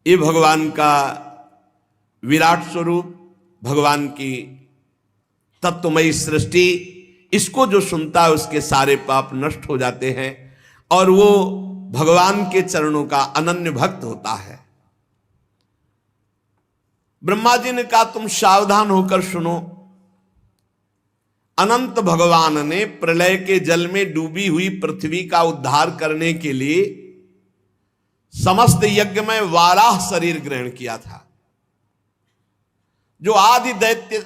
ये भगवान का विराट स्वरूप, भगवान की तत्वमयी सृष्टि, इसको जो सुनता है उसके सारे पाप नष्ट हो जाते हैं और वो भगवान के चरणों का अनन्य भक्त होता है। ब्रह्मा जी ने कहा तुम सावधान होकर सुनो। अनंत भगवान ने प्रलय के जल में डूबी हुई पृथ्वी का उद्धार करने के लिए समस्त यज्ञ में वाराह शरीर ग्रहण किया था। जो आदि दैत्य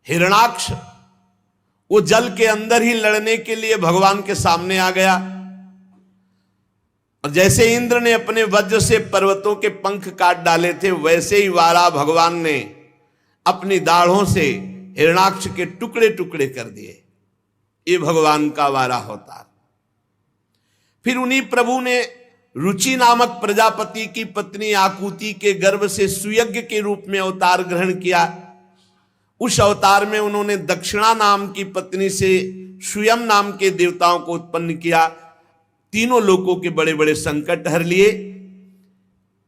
हिरणाक्ष वो जल के अंदर ही लड़ने के लिए भगवान के सामने आ गया और जैसे इंद्र ने अपने वज्र से पर्वतों के पंख काट डाले थे, वैसे ही वाराह भगवान ने अपनी दाढ़ों से हिरणाक्ष के टुकड़े टुकड़े कर दिए। ये भगवान का वाराह अवतार। फिर उन्हीं प्रभु ने रुचि नामक प्रजापति की पत्नी आकुति के गर्भ से सुयज्ञ के रूप में अवतार ग्रहण किया। उस अवतार में उन्होंने दक्षिणा नाम की पत्नी से स्वयं नाम के देवताओं को उत्पन्न किया। तीनों लोकों के बड़े बड़े संकट हर लिए।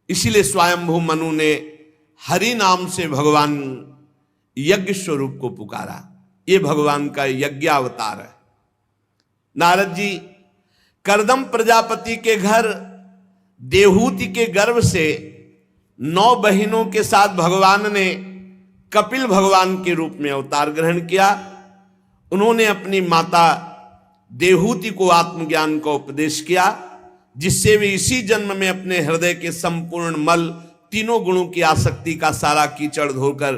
इसीलिए स्वयंभू मनु ने हरि नाम से भगवान यज्ञ स्वरूप को पुकारा। ये भगवान का यज्ञ अवतार है। नारद जी करदम प्रजापति के घर देवहूति के गर्भ से 9 बहिनों के साथ भगवान ने कपिल भगवान के रूप में अवतार ग्रहण किया। उन्होंने अपनी माता देवहूति को आत्मज्ञान का उपदेश किया, जिससे वे इसी जन्म में अपने हृदय के संपूर्ण मल, तीनों गुणों की आसक्ति का सारा कीचड़ धोकर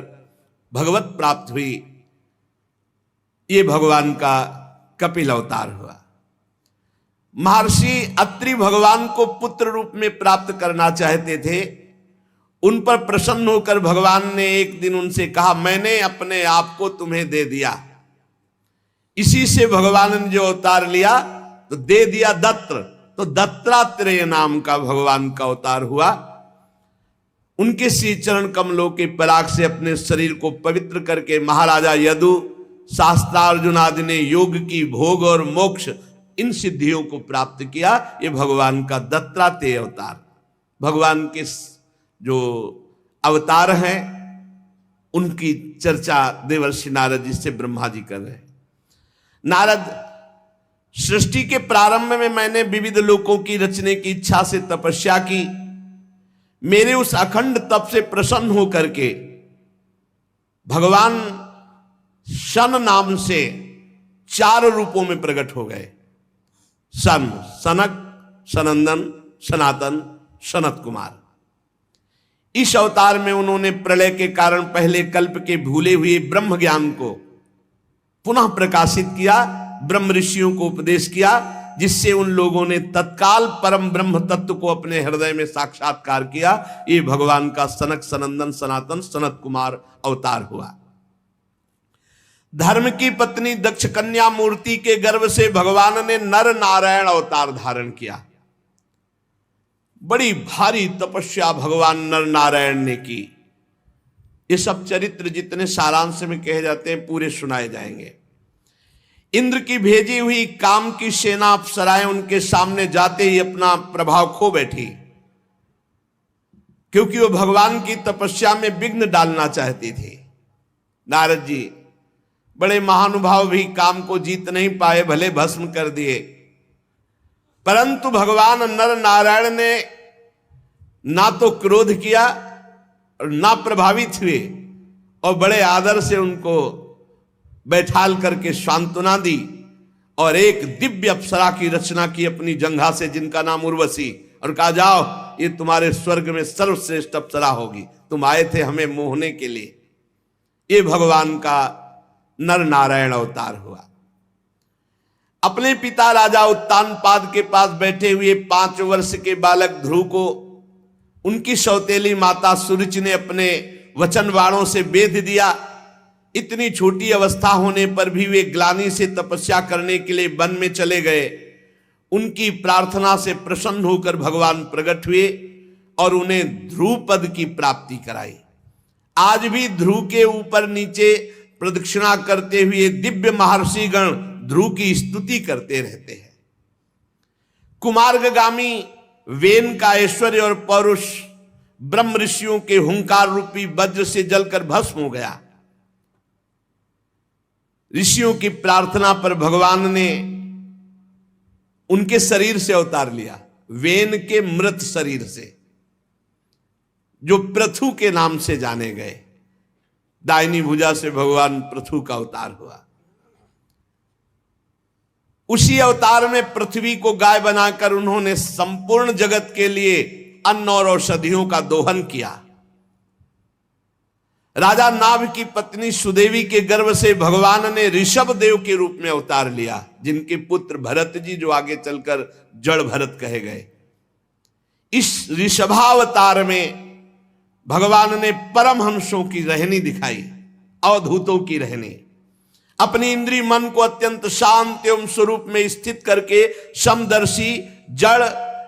भगवत प्राप्त हुई। ये भगवान का कपिल अवतार हुआ। महर्षि अत्रि भगवान को पुत्र रूप में प्राप्त करना चाहते थे। उन पर प्रसन्न होकर भगवान ने एक दिन उनसे कहा, मैंने अपने आप को तुम्हें दे दिया। इसी से भगवान ने जो अवतार लिया तो दे दिया दत्र, तो दत्तात्रेय नाम का भगवान का अवतार हुआ। उनके श्री चरण कमलों के पराग से अपने शरीर को पवित्र करके महाराजा यदु, शास्त्रार्जुन आदि ने योग की भोग और मोक्ष इन सिद्धियों को प्राप्त किया। ये भगवान का दत्तात्रेय अवतार। भगवान के जो अवतार हैं उनकी चर्चा देवर्षि नारद जी से ब्रह्मा जी कर रहे हैं। नारद, सृष्टि के प्रारंभ में मैंने विविध लोकों की रचने की इच्छा से तपस्या की। मेरे उस अखंड तप से प्रसन्न होकर के भगवान शन नाम से 4 रूपों में प्रकट हो गए। सन, सनक, सनंदन, सनातन, सनत कुमार। इस अवतार में उन्होंने प्रलय के कारण पहले कल्प के भूले हुए ब्रह्म ज्ञान को पुनः प्रकाशित किया, ब्रह्म ऋषियों को उपदेश किया, जिससे उन लोगों ने तत्काल परम ब्रह्म तत्व को अपने हृदय में साक्षात्कार किया। ये भगवान का सनक, सनंदन, सनातन, सनत कुमार अवतार हुआ। धर्म की पत्नी दक्ष कन्या मूर्ति के गर्भ से भगवान ने नर नारायण अवतार धारण किया। बड़ी भारी तपस्या भगवान नर नारायण ने की। ये सब चरित्र जितने सारांश में कहे जाते हैं पूरे सुनाए जाएंगे। इंद्र की भेजी हुई काम की सेना अप्सराएं उनके सामने जाते ही अपना प्रभाव खो बैठी, क्योंकि वो भगवान की तपस्या में विघ्न डालना चाहती थी। नारद जी बड़े महानुभाव भी काम को जीत नहीं पाए, भले भस्म कर दिए, परंतु भगवान नर नारायण ने ना तो क्रोध किया और ना प्रभावित हुए और बड़े आदर से उनको बैठाल करके सांत्वना दी और एक दिव्य अप्सरा की रचना की अपनी जंघा से, जिनका नाम उर्वशी, और कहा जाओ ये तुम्हारे स्वर्ग में सर्वश्रेष्ठ अप्सरा होगी, तुम आए थे हमें मोहने के लिए। ये भगवान का नर नारायण अवतार हुआ। अपने पिता राजा उत्तानपाद के पास बैठे हुए 5 वर्ष के बालक ध्रुव को उनकी सौतेली माता सुरुचि ने अपने वचन बाणों से बेध दिया। इतनी छोटी अवस्था होने पर भी वे ग्लानि से तपस्या करने के लिए वन में चले गए। उनकी प्रार्थना से प्रसन्न होकर भगवान प्रकट हुए और उन्हें ध्रुव पद की प्राप्ति कराई। आज भी ध्रुव के ऊपर नीचे प्रदक्षिणा करते हुए दिव्य महर्षि गण ध्रुव की स्तुति करते रहते हैं। कुमार्गगामी वेन का ऐश्वर्य और पौरुष ब्रह्म ऋषियों के हुंकार रूपी वज्र से जलकर भस्म हो गया। ऋषियों की प्रार्थना पर भगवान ने उनके शरीर से अवतार लिया, वेन के मृत शरीर से, जो पृथु के नाम से जाने गए। दाहिनी भुजा से भगवान पृथु का अवतार हुआ। उसी अवतार में पृथ्वी को गाय बनाकर उन्होंने संपूर्ण जगत के लिए अन्न और औषधियों का दोहन किया। राजा नाभ की पत्नी सुदेवी के गर्भ से भगवान ने ऋषभ देव के रूप में अवतार लिया, जिनके पुत्र भरत जी जो आगे चलकर जड़ भरत कहे गए। इस ऋषभावतार में भगवान ने परमहंसों की रहनी दिखाई, अवधूतों की रहनी। अपनी इंद्रिय मन को अत्यंत शांत एवं स्वरूप में स्थित करके समदर्शी, जड़,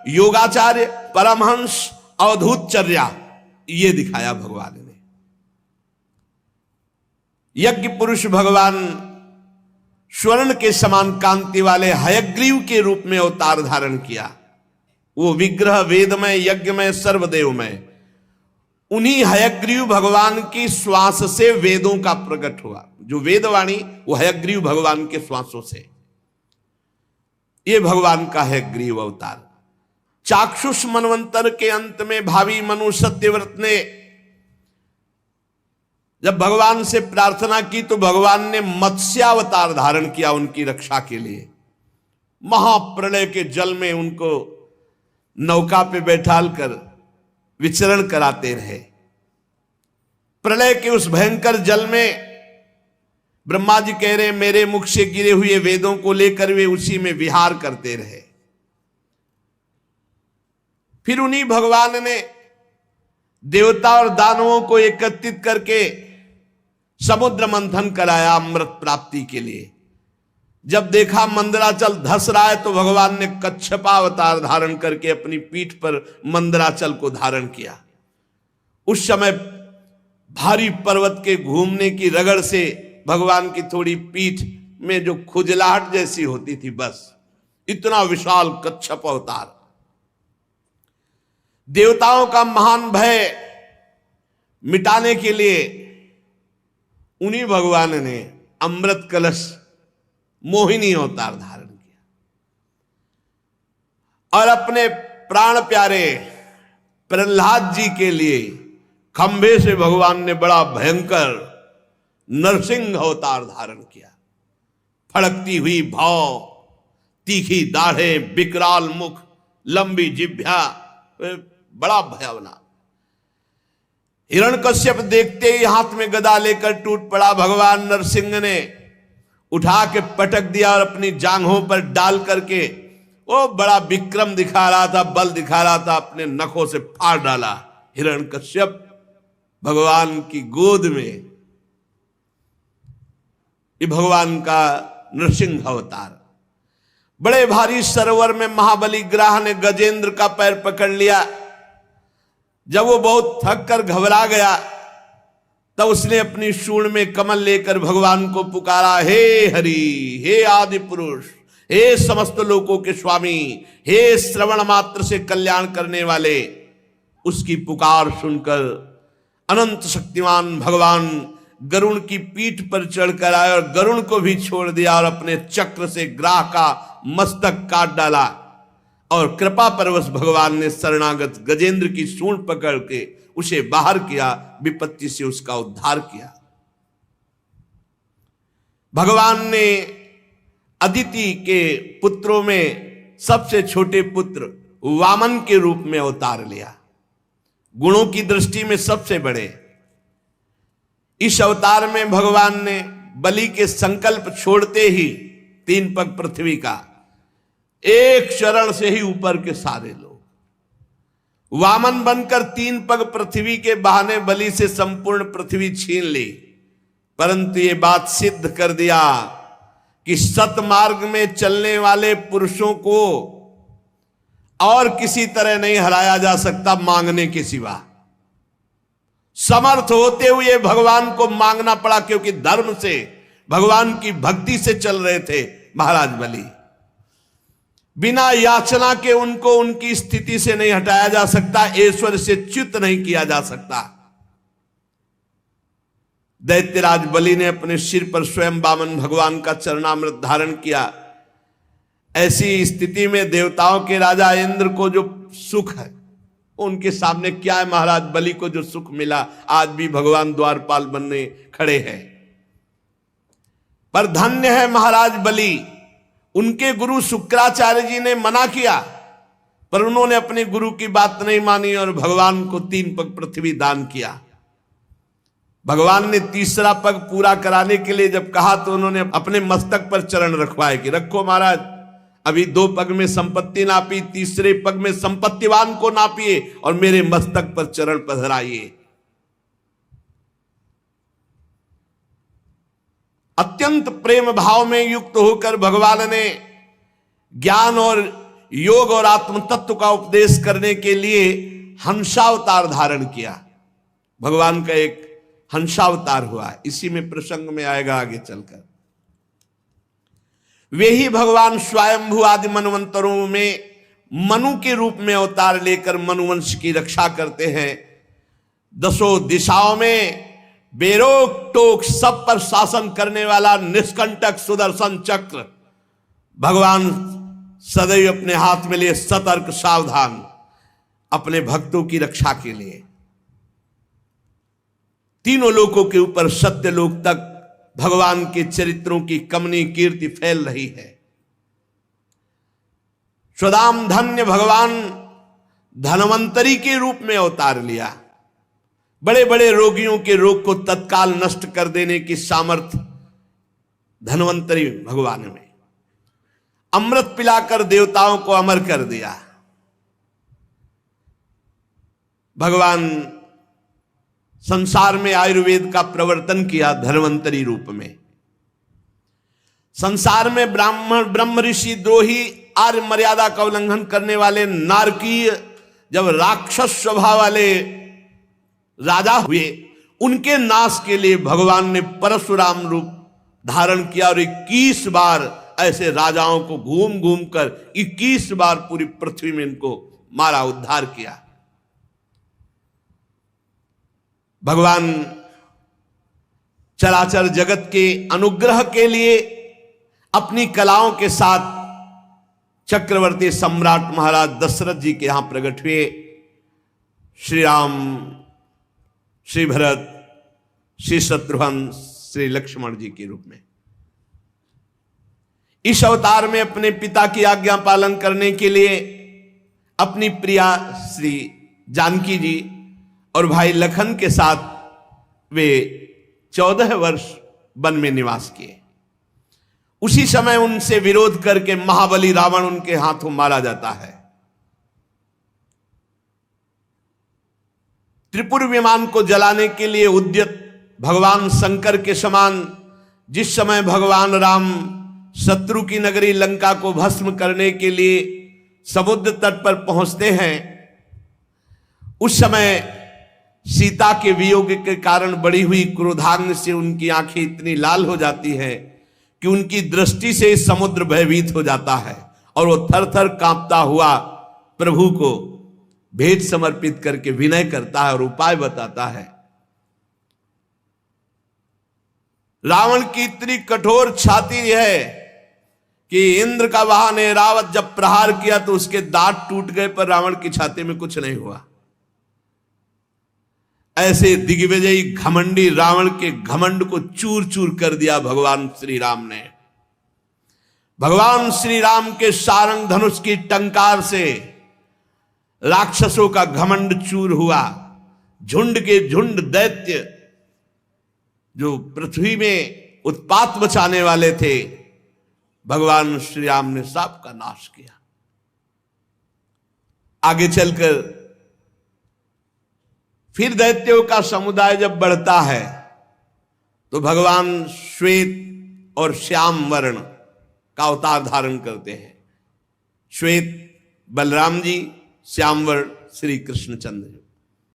योगाचार्य, परमहंस, अवधूतचर्या ये दिखाया भगवान ने। यज्ञ पुरुष भगवान स्वर्ण के समान कांति वाले हयग्रीव के रूप में अवतार धारण किया। वो विग्रह वेदमय, यज्ञमय, सर्वदेवमय, उन्हीं हयग्रीव भगवान की श्वास से वेदों का प्रकट हुआ। जो वेदवाणी वो हयग्रीव भगवान के श्वासों से। ये भगवान का हयग्रीव अवतार। चाक्षुष मनवंतर के अंत में भावी मनु सत्यव्रत ने जब भगवान से प्रार्थना की तो भगवान ने मत्स्यावतार धारण किया उनकी रक्षा के लिए। महाप्रलय के जल में उनको नौका पे बैठाल कर विचरण कराते रहे। प्रलय के उस भयंकर जल में ब्रह्मा जी कह रहे मेरे मुख से गिरे हुए वेदों को लेकर वे उसी में विहार करते रहे। फिर उन्हीं भगवान ने देवता और दानवों को एकत्रित करके समुद्र मंथन कराया अमृत प्राप्ति के लिए। जब देखा मंदराचल धस रहा है तो भगवान ने कच्छपावतार धारण करके अपनी पीठ पर मंदराचल को धारण किया। उस समय भारी पर्वत के घूमने की रगड़ से भगवान की थोड़ी पीठ में जो खुजलाहट जैसी होती थी, बस इतना विशाल कच्छप अवतार। देवताओं का महान भय मिटाने के लिए उन्हीं भगवान ने अमृत कलश मोहिनी अवतार धारण किया और अपने प्राण प्यारे प्रहलाद जी के लिए खंभे से भगवान ने बड़ा भयंकर नरसिंह अवतार धारण किया। फड़कती हुई भौं, तीखी दाढ़ें, विकराल मुख, लंबी जिह्वा, बड़ा भयावना। हिरण्यकश्यप देखते ही हाथ में गदा लेकर टूट पड़ा। भगवान नरसिंह ने उठा के पटक दिया और अपनी जांघों पर डाल करके वो बड़ा विक्रम दिखा रहा था, बल दिखा रहा था, अपने नखों से फाड़ डाला हिरण्यकश्यप भगवान की गोद में। ये भगवान का नरसिंह अवतार। बड़े भारी सरोवर में महाबली ग्राह ने गजेंद्र का पैर पकड़ लिया। जब वो बहुत थक कर घबरा गया तब उसने अपनी सूंड में कमल लेकर भगवान को पुकारा, हे हरि, हे आदि पुरुष, हे समस्त लोकों के स्वामी, हे श्रवण मात्र से कल्याण करने वाले। उसकी पुकार सुनकर अनंत शक्तिमान भगवान गरुण की पीठ पर चढ़कर आए और गरुण को भी छोड़ दिया और अपने चक्र से ग्राह का मस्तक काट डाला। और कृपा परवश भगवान ने शरणागत गजेंद्र की सूंड पकड़ के उसे बाहर किया, विपत्ति से उसका उद्धार किया। भगवान ने अदिति के पुत्रों में सबसे छोटे पुत्र वामन के रूप में अवतार लिया, गुणों की दृष्टि में सबसे बड़े। इस अवतार में भगवान ने बलि के संकल्प छोड़ते ही 3 पग पृथ्वी का, एक शरण से ही ऊपर के सारे लोग वामन बनकर 3 पग पृथ्वी के बहाने बलि से संपूर्ण पृथ्वी छीन ली। परंतु ये बात सिद्ध कर दिया कि सतमार्ग में चलने वाले पुरुषों को और किसी तरह नहीं हराया जा सकता मांगने के सिवा। समर्थ होते हुए भगवान को मांगना पड़ा, क्योंकि धर्म से, भगवान की भक्ति से चल रहे थे महाराज बलि। बिना याचना के उनको उनकी स्थिति से नहीं हटाया जा सकता, ऐश्वर्य से च्युत नहीं किया जा सकता। दैत्यराज बलि ने अपने सिर पर स्वयं वामन भगवान का चरणामृत धारण किया। ऐसी स्थिति में देवताओं के राजा इंद्र को जो सुख है उनके सामने क्या है? महाराज बलि को जो सुख मिला, आज भी भगवान द्वारपाल बनने खड़े हैं। पर धन्य है महाराज बलि, उनके गुरु शुक्राचार्य जी ने मना किया पर उन्होंने अपने गुरु की बात नहीं मानी और भगवान को 3 पग पृथ्वी दान किया। भगवान ने तीसरा पग पूरा कराने के लिए जब कहा तो उन्होंने अपने मस्तक पर चरण रखवाए कि रखो महाराज, अभी 2 पग में संपत्ति नापी, तीसरे पग में संपत्तिवान को नापिए और मेरे मस्तक पर चरण पधराइए। अत्यंत प्रेम भाव में युक्त होकर भगवान ने ज्ञान और योग और आत्म तत्व का उपदेश करने के लिए हंसावतार धारण किया। भगवान का एक हंसावतार हुआ, इसी में प्रसंग में आएगा आगे चलकर। वे ही भगवान स्वयंभू आदि मनवंतरों में मनु के रूप में अवतार लेकर मनुवंश की रक्षा करते हैं। 10 दिशाओं में बेरोक टोक सब पर शासन करने वाला निष्कंटक सुदर्शन चक्र भगवान सदैव अपने हाथ में लिए सतर्क सावधान अपने भक्तों की रक्षा के लिए। तीनों लोकों के ऊपर सत्य लोक तक भगवान के चरित्रों की कमनी कीर्ति फैल रही है। स्वदाम धन्य भगवान धनवंतरी के रूप में अवतार लिया। बड़े बड़े रोगियों के रोग को तत्काल नष्ट कर देने की सामर्थ्य धनवंतरी भगवान में। अमृत पिलाकर देवताओं को अमर कर दिया। भगवान संसार में आयुर्वेद का प्रवर्तन किया धन्वंतरी रूप में। संसार में ब्रह्म ऋषि द्रोही आर्य मर्यादा का उल्लंघन करने वाले नारकीय जब राक्षस स्वभाव वाले राजा हुए, उनके नाश के लिए भगवान ने परशुराम रूप धारण किया और 21 बार ऐसे राजाओं को घूम घूम कर 21 बार पूरी पृथ्वी में इनको मारा, उद्धार किया। भगवान चराचर जगत के अनुग्रह के लिए अपनी कलाओं के साथ चक्रवर्ती सम्राट महाराज दशरथ जी के यहां प्रकट हुए। श्री राम, श्री भरत, श्री शत्रुघ्न, श्री लक्ष्मण जी के रूप में इस अवतार में अपने पिता की आज्ञा पालन करने के लिए अपनी प्रिया श्री जानकी जी और भाई लखन के साथ वे 14 वर्ष वन में निवास किए। उसी समय उनसे विरोध करके महाबली रावण उनके हाथों मारा जाता है। त्रिपुर विमान को जलाने के लिए उद्यत भगवान शंकर के समान जिस समय भगवान राम शत्रु की नगरी लंका को भस्म करने के लिए समुद्र तट पर पहुंचते हैं, उस समय सीता के वियोग के कारण बढ़ी हुई क्रोधाग्नि से उनकी आंखें इतनी लाल हो जाती है कि उनकी दृष्टि से समुद्र भयभीत हो जाता है और वो थर थर कांपता हुआ प्रभु को भेंट समर्पित करके विनय करता है और उपाय बताता है। रावण की इतनी कठोर छाती है कि इंद्र का वाहन ऐरावत जब प्रहार किया तो उसके दांत टूट गए पर रावण की छाती में कुछ नहीं हुआ। ऐसे दिग्विजयी घमंडी रावण के घमंड को चूर चूर कर दिया भगवान श्री राम ने। भगवान श्री राम के सारंग धनुष की टंकार से राक्षसों का घमंड चूर हुआ। झुंड के झुंड दैत्य जो पृथ्वी में उत्पात मचाने वाले थे, भगवान श्री राम ने सबका नाश किया। आगे चलकर फिर दैत्यों का समुदाय जब बढ़ता है तो भगवान श्वेत और श्याम वर्ण का अवतार धारण करते हैं। श्वेत बलराम जी, श्याम वर्ण श्री कृष्णचंद्र।